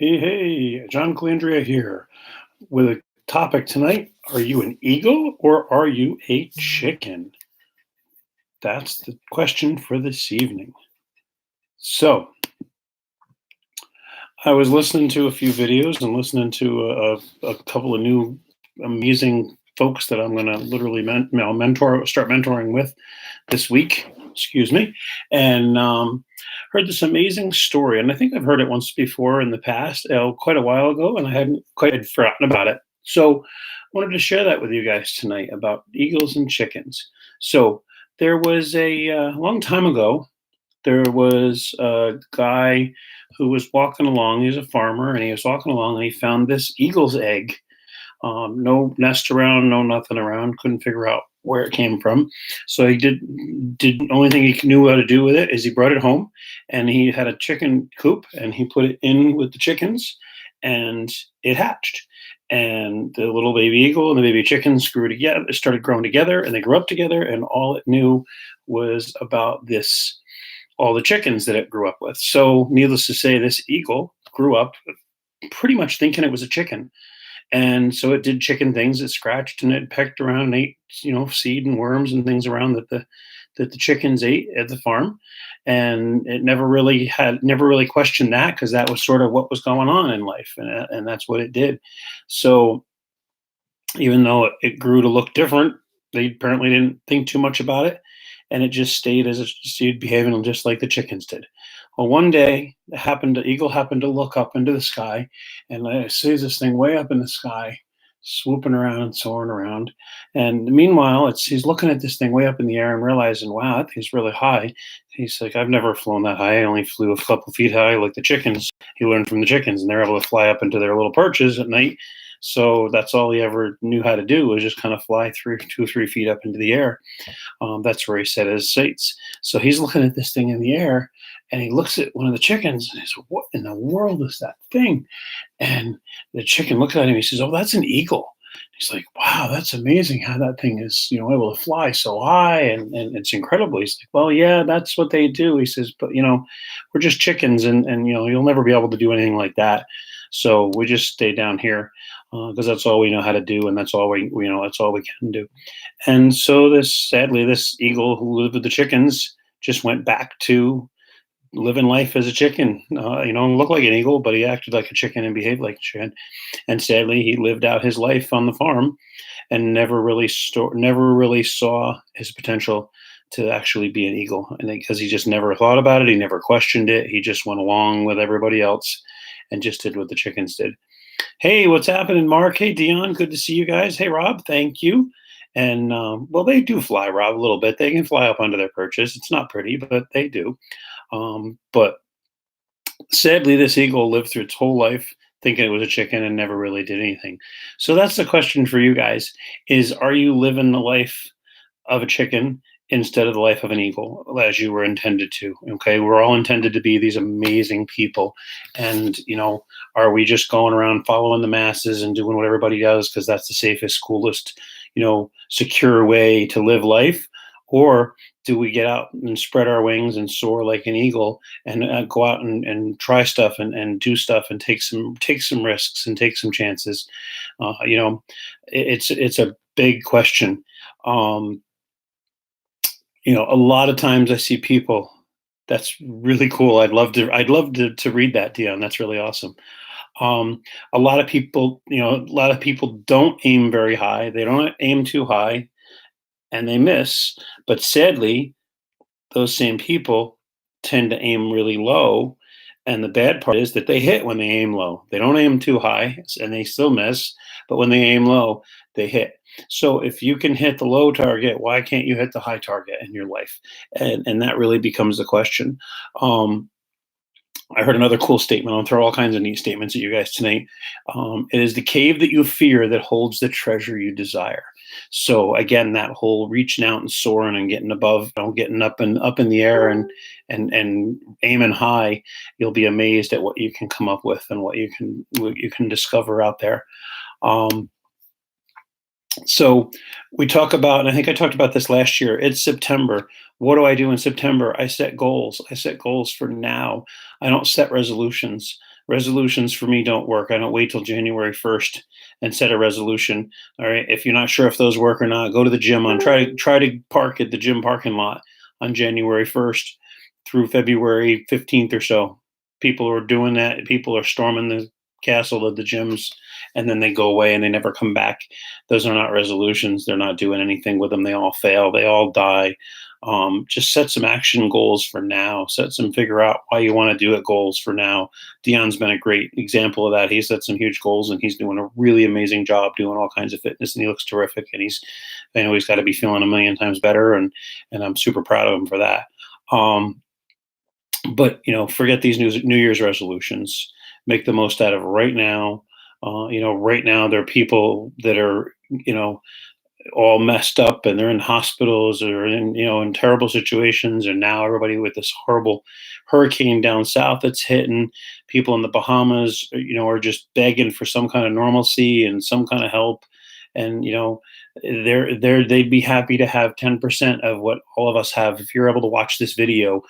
Hey, John Calandria here with a topic tonight. Are you an eagle or are you a chicken? That's the question for this evening. So, I was listening to a few videos and listening to a couple of new amazing folks that I'm going to literally start mentoring with this week. Excuse me, and heard this amazing story. And I think I've heard it once before in the past, quite a while ago, and I hadn't quite had forgotten about it. So, I wanted to share that with you guys tonight about eagles and chickens. So, there was a long time ago. There was a guy who was walking along. He's a farmer, and he was walking along, and he found this eagle's egg. No nest around, no nothing around. Couldn't figure out where it came from. So he did only thing he knew how to do with it is he brought it home, and he had a chicken coop, and he put it in with the chickens, and it hatched. And the little baby eagle and the baby chickens grew together, started growing together, and they grew up together. And all it knew was about this all the chickens that it grew up with. So, needless to say, this eagle grew up pretty much thinking it was a chicken. And so it did chicken things. It scratched and it pecked around and ate, seed and worms and things around that the chickens ate at the farm. And it never really questioned that because that was sort of what was going on in life, and that's what it did. So even though it grew to look different, they apparently didn't think too much about it, and it just stayed as it stayed behaving just like the chickens did. Well, one day, the eagle happened to look up into the sky, and I sees this thing way up in the sky, swooping around and soaring around. And meanwhile, he's looking at this thing way up in the air and realizing, wow, that thing's really high. He's like, I've never flown that high. I only flew a couple feet high, like the chickens. He learned from the chickens, and they're able to fly up into their little perches at night. So that's all he ever knew how to do was just kind of fly through 2 or 3 feet up into the air. That's where he set his sights. So he's looking at this thing in the air, and he looks at one of the chickens, and he says, "What in the world is that thing?" And the chicken looks at him. He says, "Oh, that's an eagle." He's like, "Wow, that's amazing how that thing is, able to fly so high, and it's incredible." He's like, "Well, yeah, that's what they do." He says, "But we're just chickens, and you'll never be able to do anything like that. So we just stay down here because that's all we know how to do, and that's all that's all we can do." And so sadly, this eagle who lived with the chickens just went back to living life as a chicken. Looked like an eagle, but he acted like a chicken and behaved like a chicken. And sadly, he lived out his life on the farm and never really saw his potential to actually be an eagle. And because he just never thought about it, he never questioned it. He just went along with everybody else and just did what the chickens did. Hey, what's happening, Mark? Hey, Dion. Good to see you guys. Hey, Rob. Thank you. And well, they do fly, Rob, a little bit. They can fly up onto their perches. It's not pretty, but they do. But sadly, this eagle lived through its whole life thinking it was a chicken and never really did anything. So that's the question for you guys: is are you living the life of a chicken instead of the life of an eagle as you were intended to? Okay, we're all intended to be these amazing people, and are we just going around following the masses and doing what everybody does because that's the safest, coolest, secure way to live life? Or do we get out and spread our wings and soar like an eagle and go out and try stuff and do stuff and take some risks and take some chances? It's a big question. um, a lot of times I see people. That's really cool. I'd love to read that, Dion. That's really awesome. Um, a lot of people don't aim very high. They don't aim too high, and they miss. But sadly, those same people tend to aim really low. And the bad part is that they hit when they aim low. They don't aim too high and they still miss, but when they aim low, they hit. So if you can hit the low target, why can't you hit the high target in your life? And that really becomes the question. Um, I heard another cool statement. I'll throw all kinds of neat statements at you guys tonight. It is the cave that you fear that holds the treasure you desire. So again, that whole reaching out and soaring and getting above, getting up in the air and aiming high, you'll be amazed at what you can come up with and what you can discover out there. Um, so we talk about, and I think I talked about this last year. It's September. What do I do in September? I set goals. I set goals for now. I don't set resolutions. Resolutions for me don't work. I don't wait till January 1st and set a resolution. All right. If you're not sure if those work or not, go to the gym on try to park at the gym parking lot on January 1st through February 15th or so. People are doing that. People are storming the castle of the gyms, and then they go away and they never come back. Those are not resolutions. They're not doing anything with them. They all fail. They all die. Just set some action goals for now. Figure out why you want to do it goals for now. Dion's been a great example of that. He set some huge goals and he's doing a really amazing job doing all kinds of fitness and he looks terrific. And I know he's got to be feeling a million times better. And I'm super proud of him for that. But forget these New Year's resolutions. Make the most out of right now. Right now there are people that are, all messed up and they're in hospitals or in terrible situations. And now everybody with this horrible hurricane down south that's hitting people in the Bahamas, are just begging for some kind of normalcy and some kind of help. And they'd be happy to have 10% of what all of us have. If you're able to watch this video,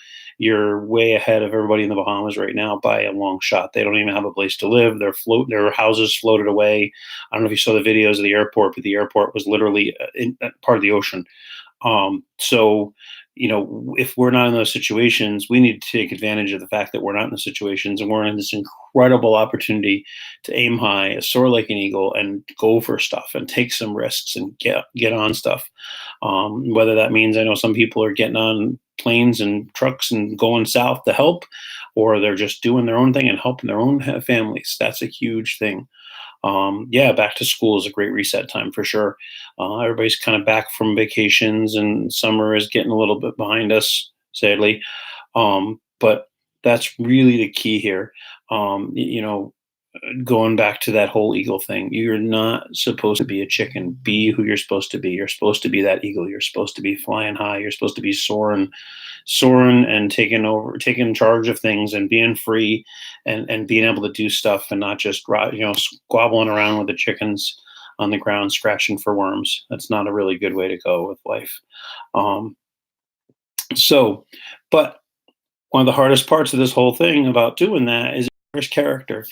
you're way ahead of everybody in the Bahamas right now by a long shot. They don't even have a place to live. Their houses floated away. I don't know if you saw the videos of the airport, but the airport was literally in part of the ocean. So, if we're not in those situations, we need to take advantage of the fact that we're not in the situations and we're in this incredible opportunity to aim high, soar like an eagle, and go for stuff and take some risks and get on stuff. Whether that means, I know some people are getting on planes and trucks and going south to help, or they're just doing their own thing and helping their own families. That's a huge thing. Back to school is a great reset time for sure. Everybody's kind of back from vacations and summer is getting a little bit behind us, sadly. But that's really the key here. Going back to that whole eagle thing, you're not supposed to be a chicken. Be who you're supposed to be. You're supposed to be that eagle. You're supposed to be flying high. You're supposed to be soaring and taking charge of things and being free and being able to do stuff and not just squabbling around with the chickens on the ground scratching for worms. That's not a really good way to go with life. But one of the hardest parts of this whole thing about doing that is there's character.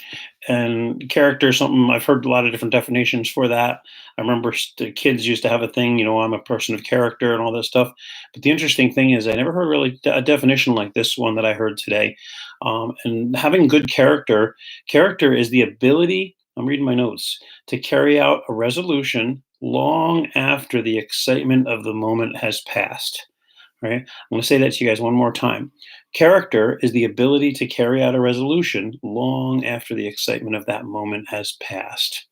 And character is something I've heard a lot of different definitions for that. I remember the kids used to have a thing, I'm a person of character and all this stuff. But the interesting thing is I never heard really a definition like this one that I heard today. And having good character is the ability, I'm reading my notes, to carry out a resolution long after the excitement of the moment has passed. Right? I'm going to say that to you guys one more time. Character is the ability to carry out a resolution long after the excitement of that moment has passed.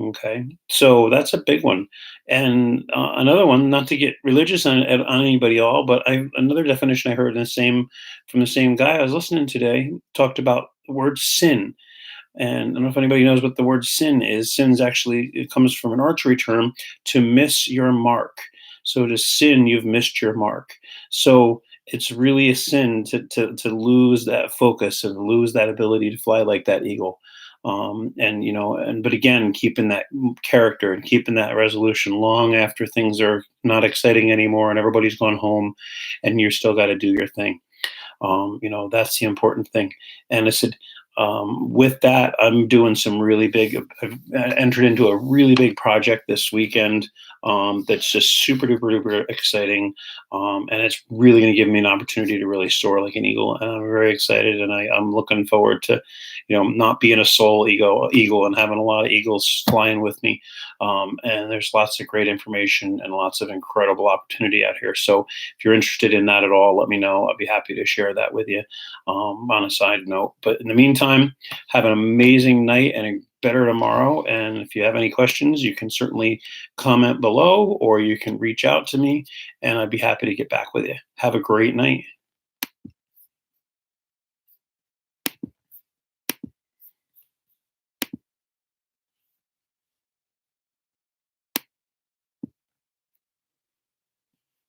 Okay, so that's a big one. And another one, not to get religious on anybody all, but another definition I heard from the same guy I was listening today talked about the word sin. And I don't know if anybody knows what the word sin is. Sin's actually, it comes from an archery term, to miss your mark. So to sin, you've missed your mark. So it's really a sin to lose that focus and lose that ability to fly like that eagle. But again, keeping that character and keeping that resolution long after things are not exciting anymore and everybody's gone home and you still got to do your thing. That's the important thing. And I said, with that, I'm doing some really big, I've entered into a really big project this weekend that's just super duper duper exciting. And it's really going to give me an opportunity to really soar like an eagle. And I'm very excited. And I'm looking forward to, not being a sole eagle and having a lot of eagles flying with me. And there's lots of great information and lots of incredible opportunity out here. So if you're interested in that at all, let me know. I'll be happy to share that with you on a side note. But in the meantime, have an amazing night and a better tomorrow. And if you have any questions, you can certainly comment below or you can reach out to me and I'd be happy to get back with you. Have a great night.